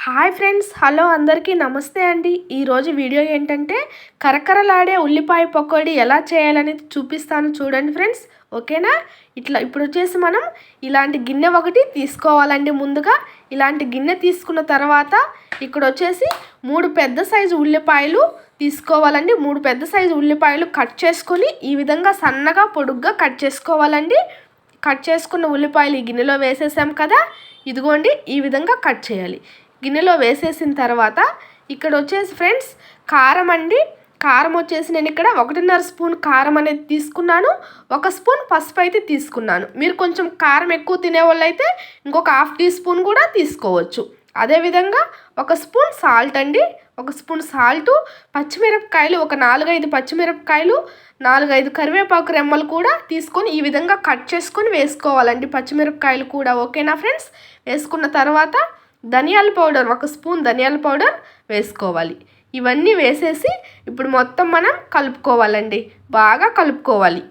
Hi friends, hello అందరికీ నమస్తే అండి. ఈరోజు వీడియో ఏంటంటే కరకరలాడే ఉల్లిపాయ పకోడీ ఎలా చేయాలని చూపిస్తాను చూడండి ఫ్రెండ్స్. ఓకేనా? ఇప్పుడు వచ్చేసి మనం ఇలాంటి గిన్నె ఒకటి తీసుకోవాలండి. ముందుగా ఇలాంటి గిన్నె తీసుకున్న తర్వాత ఇక్కడ వచ్చేసి 3 పెద్ద సైజు ఉల్లిపాయలు తీసుకోవాలండి. 3 పెద్ద సైజు ఉల్లిపాయలు కట్ చేసుకొని ఈ విధంగా సన్నగా పొడుగ్గా కట్ చేసుకోవాలండి. కట్ చేసుకున్న ఉల్లిపాయలు ఈ గిన్నెలో వేసేసాం కదా, ఇదిగోండి ఈ విధంగా కట్ చేయాలి. గిన్నెలో వేసేసిన తర్వాత ఇక్కడ వచ్చేసి ఫ్రెండ్స్ కారం అండి. కారం వచ్చేసి నేను ఇక్కడ 1.5 స్పూన్ కారం అనేది తీసుకున్నాను. 1 స్పూన్ పసుపు అయితే తీసుకున్నాను. మీరు కొంచెం కారం ఎక్కువ తినేవాళ్ళు అయితే ఇంకొక 1/2 టీ స్పూన్ కూడా తీసుకోవచ్చు. అదేవిధంగా 1 స్పూన్ సాల్ట్ అండి. 1 స్పూన్ సాల్టు, పచ్చిమిరపకాయలు ఒక 4-5 పచ్చిమిరపకాయలు, 4-5 కరివేపాకు రెమ్మలు కూడా తీసుకొని ఈ విధంగా కట్ చేసుకొని వేసుకోవాలండి. పచ్చిమిరపకాయలు కూడా. ఓకేనా ఫ్రెండ్స్? వేసుకున్న తర్వాత ధనియాల పౌడర్ 1 స్పూన్ ధనియాల పౌడర్ వేసుకోవాలి. ఇవన్నీ వేసేసి ఇప్పుడు మొత్తం మనం కలుపుకోవాలండి. బాగా కలుపుకోవాలి.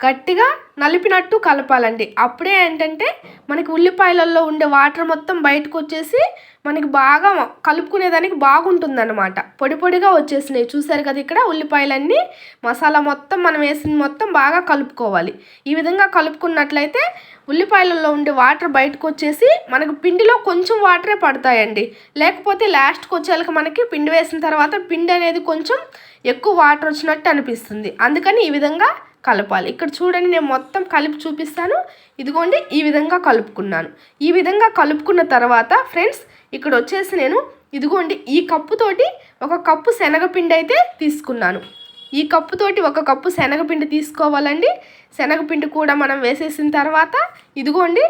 గట్టిగా నలిపినట్టు కలపాలండి. అప్పుడే ఏంటంటే మనకి ఉల్లిపాయలలో ఉండే వాటర్ మొత్తం బయటకు వచ్చేసి మనకి బాగా కలుపుకునేదానికి బాగుంటుందన్నమాట. పొడి పొడిగా వచ్చేసినాయి చూసారు కదా. ఇక్కడ ఉల్లిపాయలన్నీ మసాలా మొత్తం మనం వేసిన మొత్తం బాగా కలుపుకోవాలి. ఈ విధంగా కలుపుకున్నట్లయితే ఉల్లిపాయలలో ఉండే వాటర్ బయటకు వచ్చేసి మనకు పిండిలో కొంచెం వాటరే పడతాయండి. లేకపోతే లాస్ట్కి వచ్చేళ్ళకి మనకి పిండి వేసిన తర్వాత పిండి అనేది కొంచెం ఎక్కువ వాటర్ వచ్చినట్టు అనిపిస్తుంది. అందుకని ఈ విధంగా కలపాలి. ఇక్కడ చూడండి, నేను మొత్తం కలిపి చూపిస్తాను. ఇదిగోండి ఈ విధంగా కలుపుకున్నాను. ఈ విధంగా కలుపుకున్న తర్వాత ఫ్రెండ్స్ ఇక్కడ వచ్చేసి నేను ఇదిగోండి ఈ కప్పుతోటి 1 కప్పు శనగపిండి అయితే తీసుకున్నాను. ఈ కప్పుతోటి 1 కప్పు శనగపిండి తీసుకోవాలండి. శనగపిండి కూడా మనం వేసేసిన తర్వాత ఇదిగోండి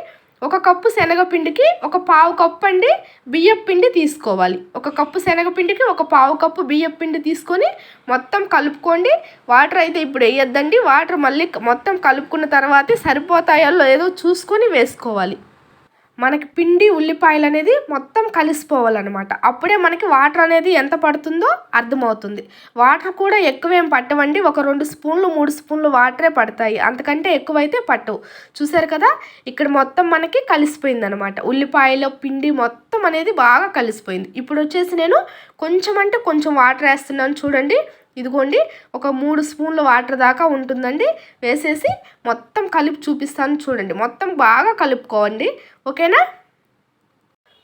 1 కప్పు శనగపిండికి 1/4 కప్పు అండి బియ్యం పిండి తీసుకోవాలి. 1 కప్పు శనగపిండికి 1/4 కప్పు బియ్యం పిండి తీసుకొని మొత్తం కలుపుకోండి. వాటర్ అయితే ఇప్పుడు వేయొద్దండి. వాటర్ మళ్ళీ మొత్తం కలుపుకున్న తర్వాతే సరిపోతాయో లేదో చూసుకొని వేసుకోవాలి. మనకి పిండి ఉల్లిపాయలు అనేది మొత్తం కలిసిపోవాలన్నమాట. అప్పుడే మనకి వాటర్ అనేది ఎంత పడుతుందో అర్థమవుతుంది. వాటర్ కూడా ఎక్కువేం పట్టవండి. ఒక 2 స్పూన్లు 3 స్పూన్లు వాటరే పడతాయి. అంతకంటే ఎక్కువైతే పట్టవు. చూసారు కదా, ఇక్కడ మొత్తం మనకి కలిసిపోయింది అనమాట. ఉల్లిపాయలో పిండి మొత్తం అనేది బాగా కలిసిపోయింది. ఇప్పుడు వచ్చేసి నేను కొంచెం వాటర్ వేస్తున్నాను చూడండి. ఇదిగోండి ఒక 3 స్పూన్ల వాటర్ దాకా ఉంటుందండి. వేసేసి మొత్తం కలిపి చూపిస్తాను చూడండి. మొత్తం బాగా కలుపుకోండి. ఓకేనా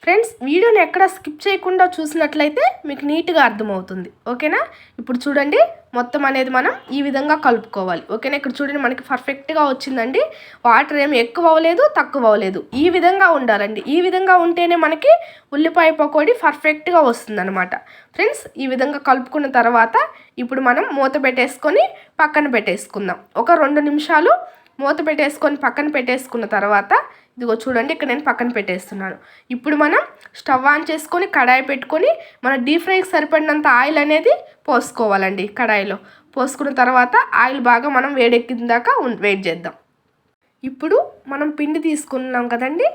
ఫ్రెండ్స్? వీడియోని ఎక్కడ స్కిప్ చేయకుండా చూసినట్లయితే మీకు నీట్గా అర్థమవుతుంది. ఓకేనా? ఇప్పుడు చూడండి మొత్తం అనేది మనం ఈ విధంగా కలుపుకోవాలి. ఓకేనా? ఇక్కడ చూడండి మనకి పర్ఫెక్ట్గా వచ్చిందండి. వాటర్ ఏమి ఎక్కువ అవ్వలేదు, తక్కువ అవ్వలేదు. ఈ విధంగా ఉండాలండి. ఈ విధంగా ఉంటేనే మనకి ఉల్లిపాయ పకోడీ పర్ఫెక్ట్గా వస్తుందన్నమాట. ఫ్రెండ్స్ ఈ విధంగా కలుపుకున్న తర్వాత ఇప్పుడు మనం మూత పెట్టేసుకొని పక్కన పెట్టేసుకుందాం. ఒక 2 నిమిషాలు మూత పెట్టేసుకొని పక్కన పెట్టేసుకున్న తర్వాత ఇదిగో చూడండి ఇక్కడ నేను పక్కన పెట్టేస్తున్నాను. ఇప్పుడు మనం స్టవ్ ఆన్ చేసుకొని కడాయి పెట్టుకొని మన డీప్ ఫ్రైకి సరిపడినంత ఆయిల్ అనేది పోసుకోవాలండి. కడాయిలో పోసుకున్న తర్వాత ఆయిల్ బాగా మనం వేడెక్కిన దాకా వెయిట్ చేద్దాం. ఇప్పుడు మనం పిండి తీసుకున్నాం కదండి,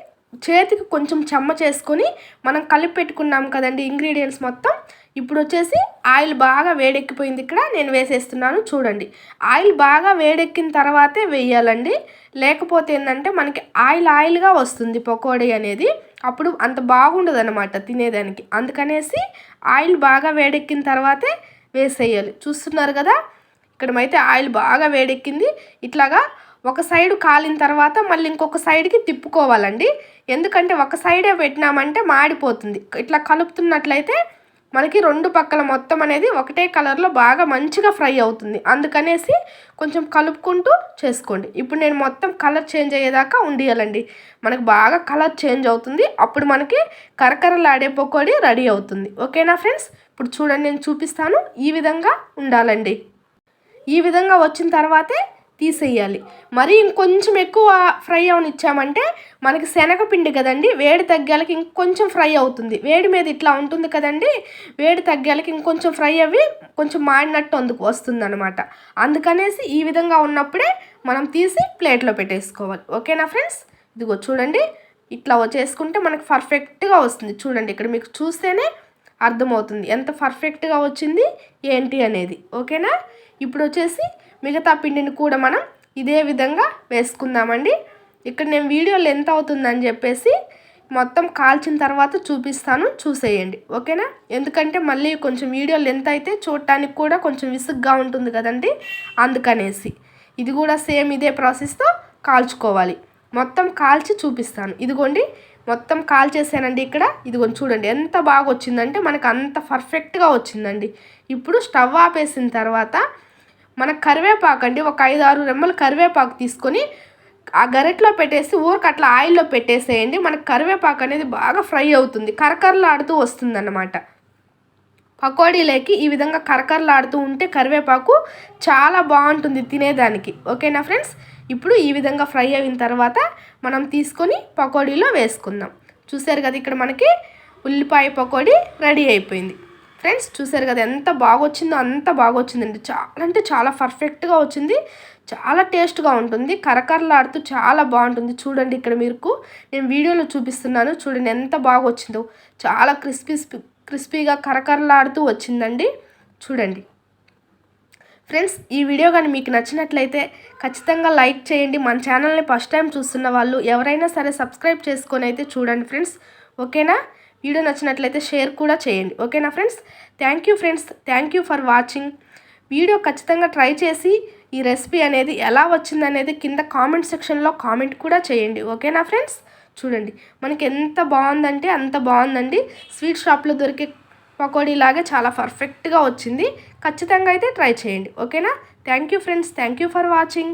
చేతికి కొంచెం చెమ్మ చేసుకొని మనం కలిపి పెట్టుకున్నాం కదండి ఇంగ్రీడియంట్స్ మొత్తం. ఇప్పుడు వచ్చేసి ఆయిల్ బాగా వేడెక్కిపోయింది. ఇక్కడ నేను వేసేస్తున్నాను చూడండి. ఆయిల్ బాగా వేడెక్కిన తర్వాతే వేయాలండి. లేకపోతే ఏంటంటే మనకి ఆయిల్గా వస్తుంది పకోడీ అనేది. అప్పుడు అంత బాగుండదు అనమాట తినేదానికి. అందుకనేసి ఆయిల్ బాగా వేడెక్కిన తర్వాతే వేసేయాలి. చూస్తున్నారు కదా, ఇక్కడమైతే ఆయిల్ బాగా వేడెక్కింది. ఇట్లాగా ఒక సైడు కాలిన తర్వాత మళ్ళీ ఇంకొక సైడ్కి తిప్పుకోవాలండి. ఎందుకంటే ఒక సైడే పెట్టినామంటే మాడిపోతుంది. ఇట్లా కలుపుతున్నట్లయితే మనకి 2 పక్కల మొత్తం అనేది ఒకటే కలర్లో బాగా మంచిగా ఫ్రై అవుతుంది. అందుకనేసి కొంచెం కలుపుకుంటూ చేసుకోండి. ఇప్పుడు నేను మొత్తం కలర్ చేంజ్ అయ్యేదాకా ఉండియాలండి. మనకు బాగా కలర్ చేంజ్ అవుతుంది. అప్పుడు మనకి కరకరలాడే పకోడీ రెడీ అవుతుంది. ఓకేనా ఫ్రెండ్స్? ఇప్పుడు చూడండి నేను చూపిస్తాను. ఈ విధంగా ఉండాలండి. ఈ విధంగా వచ్చిన తర్వాతే తీసేయాలి. మరి ఇంకొంచెం ఎక్కువ ఫ్రై అవనిచ్చామంటే మనకి శనగపిండి కదండి, వేడి తగ్గాలకి ఇంకొంచెం ఫ్రై అవుతుంది. వేడి మీద ఇట్లా ఉంటుంది కదండి, వేడి తగ్గాలకి ఇంకొంచెం ఫ్రై అవి కొంచెం మాడినట్టు వస్తుంది అనమాట. అందుకనేసి ఈ విధంగా ఉన్నప్పుడే మనం తీసి ప్లేట్లో పెట్టేసుకోవాలి. ఓకేనా ఫ్రెండ్స్? ఇదిగో చూడండి ఇట్లా చేసుకుంటే మనకి పర్ఫెక్ట్గా వస్తుంది. చూడండి ఇక్కడ మీకు చూస్తేనే అర్థమవుతుంది ఎంత పర్ఫెక్ట్గా వచ్చింది ఏంటి అనేది. ఓకేనా? ఇప్పుడు వచ్చేసి మిగతా పిండిని కూడా మనం ఇదే విధంగా వేసుకుందామండి. ఇక్కడ నేను వీడియో లెంత్ అవుతుందని చెప్పేసి మొత్తం కాల్చిన తర్వాత చూపిస్తాను, చూసేయండి. ఓకేనా? ఎందుకంటే మళ్ళీ కొంచెం వీడియో లెంత్ అయితే చూడటానికి కూడా కొంచెం విసుగ్గా ఉంటుంది కదండి, అందుకనేసి. ఇది కూడా సేమ్ ఇదే ప్రాసెస్తో కాల్చుకోవాలి. మొత్తం కాల్చి చూపిస్తాను. ఇదిగోండి మొత్తం కాల్చేసానండి ఇక్కడ. ఇదిగోండి చూడండి ఎంత బాగా వచ్చిందంటే మనకు అంత పర్ఫెక్ట్గా వచ్చిందండి. ఇప్పుడు స్టవ్ ఆపేసిన తర్వాత మన కరివేపాకు అండి, ఒక 5-6 రెమ్మలు కరివేపాకు తీసుకొని ఆ గరెట్లో పెట్టేసి ఊరికి అట్లా ఆయిల్లో పెట్టేసేయండి. మనకు కరివేపాకు అనేది బాగా ఫ్రై అవుతుంది, కరకరలాడుతూ వస్తుందన్నమాట. పకోడీలోకి ఈ విధంగా కరకరలాడుతూ ఉంటే కరివేపాకు చాలా బాగుంటుంది తినేదానికి. ఓకేనా ఫ్రెండ్స్? ఇప్పుడు ఈ విధంగా ఫ్రై అయిన తర్వాత మనం తీసుకొని పకోడీలో వేసుకుందాం. చూసారు కదా, ఇక్కడ మనకి ఉల్లిపాయ పకోడీ రెడీ అయిపోయింది. ఫ్రెండ్స్ చూసారు కదా ఎంత బాగా వచ్చిందో, అంత బాగా వచ్చిందండి. చాలా అంటే చాలా పర్ఫెక్ట్గా వచ్చింది, చాలా టేస్ట్గా ఉంటుంది, కరకరలాడుతూ చాలా బాగుంటుంది. చూడండి ఇక్కడ మీకు నేను వీడియోలో చూపిస్తున్నాను, చూడండి ఎంత బాగా వచ్చిందో. చాలా క్రిస్పీగా కరకరలాడుతూ వచ్చిందండి. చూడండి ఫ్రెండ్స్, ఈ వీడియో కానీ మీకు నచ్చినట్లయితే ఖచ్చితంగా లైక్ చేయండి. మన ఛానల్ని ఫస్ట్ టైం చూస్తున్న వాళ్ళు ఎవరైనా సరే సబ్స్క్రైబ్ చేసుకొని అయితే చూడండి ఫ్రెండ్స్. ఓకేనా? వీడియో నచ్చినట్లయితే షేర్ కూడా చేయండి. ఓకేనా friends? Thank you friends, thank you for watching. Video ఖచ్చితంగా ట్రై చేసి ఈ రెసిపీ అనేది ఎలా వచ్చిందనేది కింద కామెంట్ సెక్షన్లో కామెంట్ కూడా చేయండి. ఓకేనా ఫ్రెండ్స్? చూడండి మనకి ఎంత బాగుందంటే అంత బాగుందండి. స్వీట్ షాప్లో దొరికే పకోడీ లాగే చాలా పర్ఫెక్ట్గా వచ్చింది. ఖచ్చితంగా అయితే ట్రై చేయండి. ఓకేనా? Thank you friends, thank you for watching.